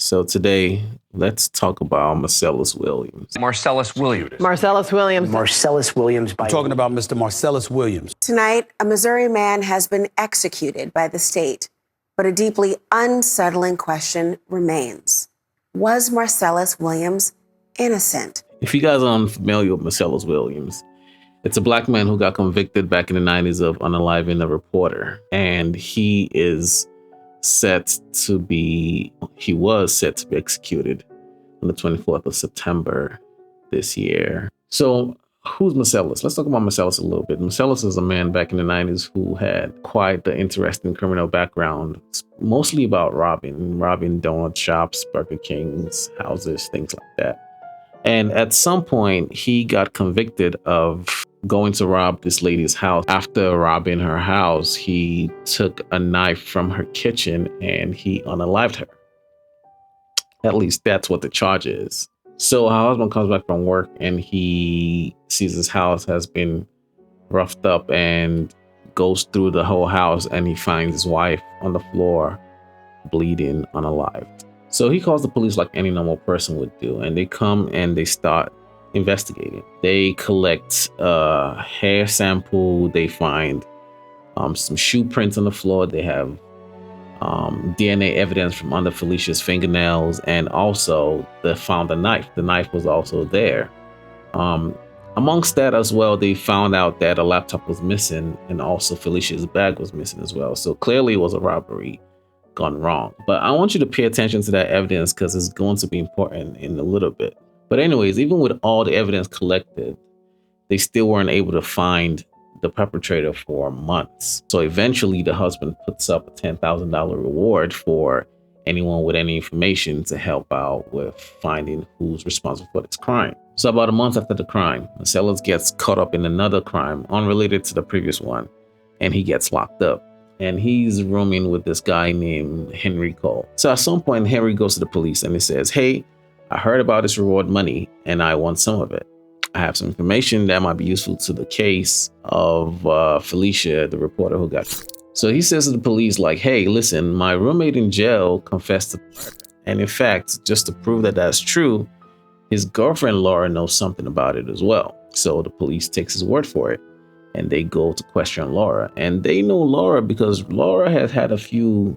So today, let's talk about Marcellus Williams. Marcellus Williams. Marcellus Williams. Marcellus Williams. We're talking about Mr. Marcellus Williams. Tonight, a Missouri man has been executed by the state, but a deeply unsettling question remains. Was Marcellus Williams innocent? If you guys are unfamiliar with Marcellus Williams, it's a black man who got convicted back in the 90s of unaliving a reporter. And he was set to be executed on the 24th of September this year. So who's Marcellus? Let's talk about Marcellus a little bit. Marcellus is a man back in the 90s who had quite the interesting criminal background. It's mostly about robbing donut shops, Burger Kings, houses, things like that. And at some point, he got convicted of going to rob this lady's house. After robbing her house, he took a knife from her kitchen and he unalived her. At least that's what the charge is. So her husband comes back from work and he sees his house has been roughed up and goes through the whole house and he finds his wife on the floor, bleeding, unalived. So he calls the police like any normal person would do, and they come and they start investigating. They collect hair sample. They find some shoe prints on the floor. They have DNA evidence from under Felicia's fingernails, and also they found a knife. The knife was also there. Amongst that as well, they found out that a laptop was missing, and also Felicia's bag was missing as well. So clearly it was a robbery gone wrong. But I want you to pay attention to that evidence because it's going to be important in a little bit. But anyways, even with all the evidence collected, they still weren't able to find the perpetrator for months. So eventually the husband puts up a $10,000 reward for anyone with any information to help out with finding who's responsible for this crime. So about a month after the crime, Marcellus gets caught up in another crime unrelated to the previous one, and he gets locked up. And he's rooming with this guy named Henry Cole. So at some point, Henry goes to the police and he says, "Hey, I heard about this reward money and I want some of it. I have some information that might be useful to the case of Felicia, the reporter who got killed." So he says to the police like, "Hey, listen, my roommate in jail confessed to murder. And in fact, just to prove that that's true, his girlfriend Laura knows something about it as well." So the police takes his word for it. And they go to question Laura. And they know Laura because Laura has had a few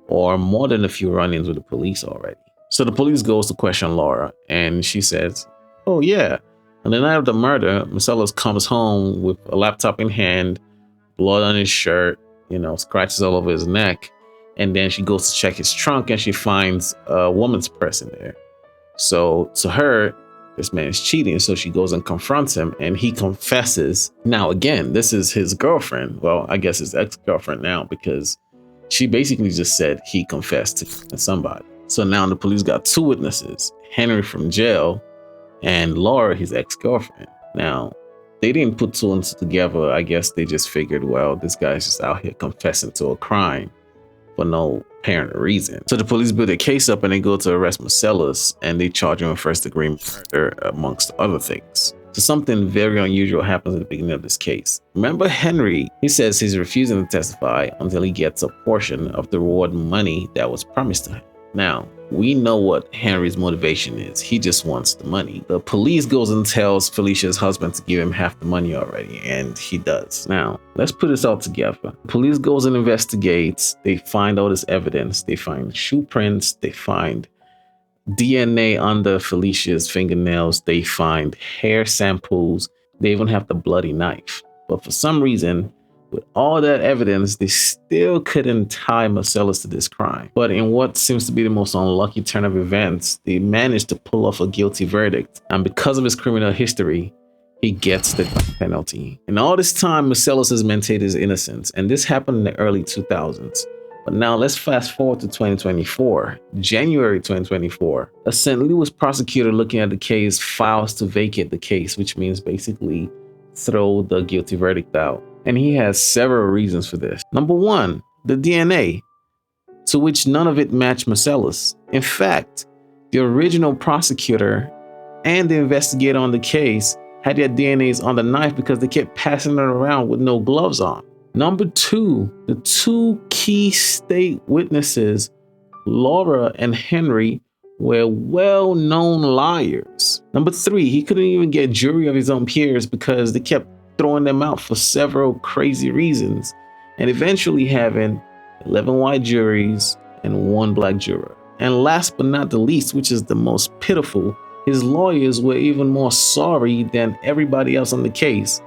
or more than a few run-ins with the police already. So the police goes to question Laura and she says, "Oh yeah, on the night of the murder, Marcellus comes home with a laptop in hand, blood on his shirt, scratches all over his neck. And then she goes to check his trunk and she finds a woman's purse in there. So to her, this man is cheating. So she goes and confronts him and he confesses. Now, again, this is his girlfriend. Well, I guess his ex-girlfriend now, because she basically just said he confessed to somebody. So now the police got two witnesses, Henry from jail and Laura, his ex-girlfriend. Now, they didn't put two and two together. I guess they just figured, well, this guy's just out here confessing to a crime for no apparent reason. So the police build a case up and they go to arrest Marcellus and they charge him with first-degree murder, amongst other things. So something very unusual happens at the beginning of this case. Remember Henry, he says he's refusing to testify until he gets a portion of the reward money that was promised to him. Now, we know what Henry's motivation is. He just wants the money. The police goes and tells Felicia's husband to give him half the money already, and he does. Now, let's put this all together. Police goes and investigates. They find all this evidence. They find shoe prints. They find DNA under Felicia's fingernails. They find hair samples. They even have the bloody knife. But for some reason, with all that evidence, they still couldn't tie Marcellus to this crime. But in what seems to be the most unlucky turn of events, they managed to pull off a guilty verdict. And because of his criminal history, he gets the death penalty. And all this time, Marcellus has maintained his innocence. And this happened in the early 2000s. But now let's fast forward to 2024, January 2024. A St. Louis prosecutor looking at the case files to vacate the case, which means basically throw the guilty verdict out. And he has several reasons for this. Number one, the DNA, to which none of it matched Marcellus. In fact, the original prosecutor and the investigator on the case had their DNAs on the knife because they kept passing it around with no gloves on. Number two, the two key state witnesses, Laura and Henry, were well-known liars. Number 3, he couldn't even get jury of his own peers because they kept throwing them out for several crazy reasons, and eventually having 11 white juries and 1 black juror. And last but not the least, which is the most pitiful, his lawyers were even more sorry than everybody else on the case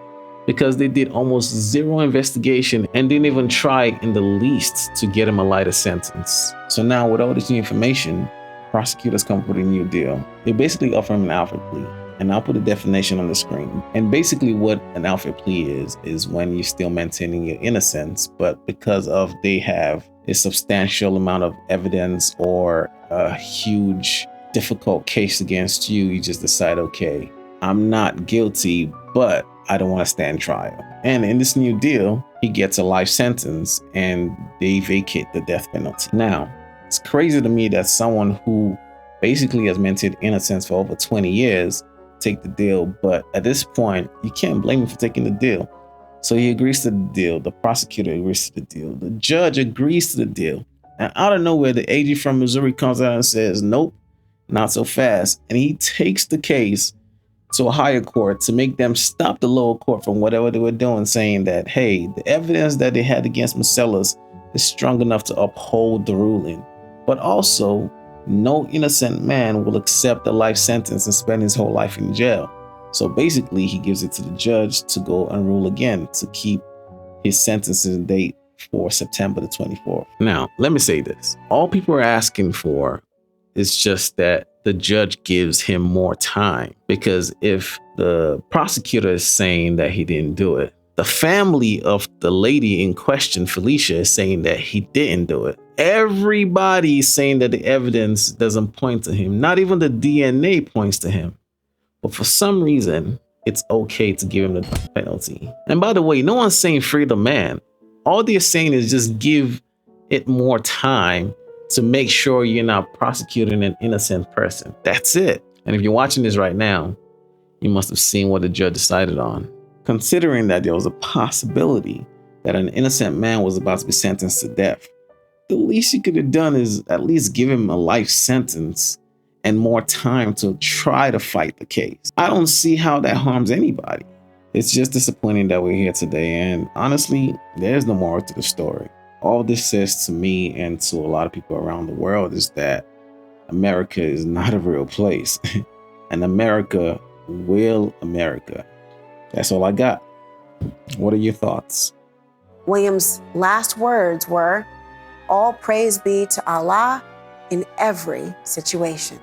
because they did almost zero investigation and didn't even try in the least to get him a lighter sentence. So now with all this new information, prosecutors come up with a new deal. They basically offer him an Alfred plea. And I'll put a definition on the screen. And basically what an Alfred plea is when you're still maintaining your innocence, but because of they have a substantial amount of evidence or a huge, difficult case against you, you just decide, okay, I'm not guilty, but I don't want to stand trial. And in this new deal, he gets a life sentence and they vacate the death penalty. Now, it's crazy to me that someone who basically has maintained innocence for over 20 years take the deal, but at this point, you can't blame him for taking the deal. So he agrees to the deal. The prosecutor agrees to the deal. The judge agrees to the deal. And out of nowhere, the AG from Missouri comes out and says, nope, not so fast. And he takes the case to a higher court to make them stop the lower court from whatever they were doing, saying that, hey, the evidence that they had against Marcellus is strong enough to uphold the ruling. But also, no innocent man will accept a life sentence and spend his whole life in jail. So basically, he gives it to the judge to go and rule again to keep his sentencing date for September the 24th. Now, let me say this. All people are asking for is just that the judge gives him more time, because if the prosecutor is saying that he didn't do it, the family of the lady in question, Felicia, is saying that he didn't do it. Everybody is saying that the evidence doesn't point to him. Not even the DNA points to him. But for some reason, it's okay to give him the death penalty. And by the way, no one's saying free the man. All they're saying is just give it more time to make sure you're not prosecuting an innocent person. That's it. And if you're watching this right now, you must have seen what the judge decided on. Considering that there was a possibility that an innocent man was about to be sentenced to death, the least you could have done is at least give him a life sentence and more time to try to fight the case. I don't see how that harms anybody. It's just disappointing that we're here today. And honestly, there's no moral to the story. All this says to me and to a lot of people around the world is that America is not a real place. And America will America. That's all I got. What are your thoughts? Williams' last words were, "All praise be to Allah in every situation."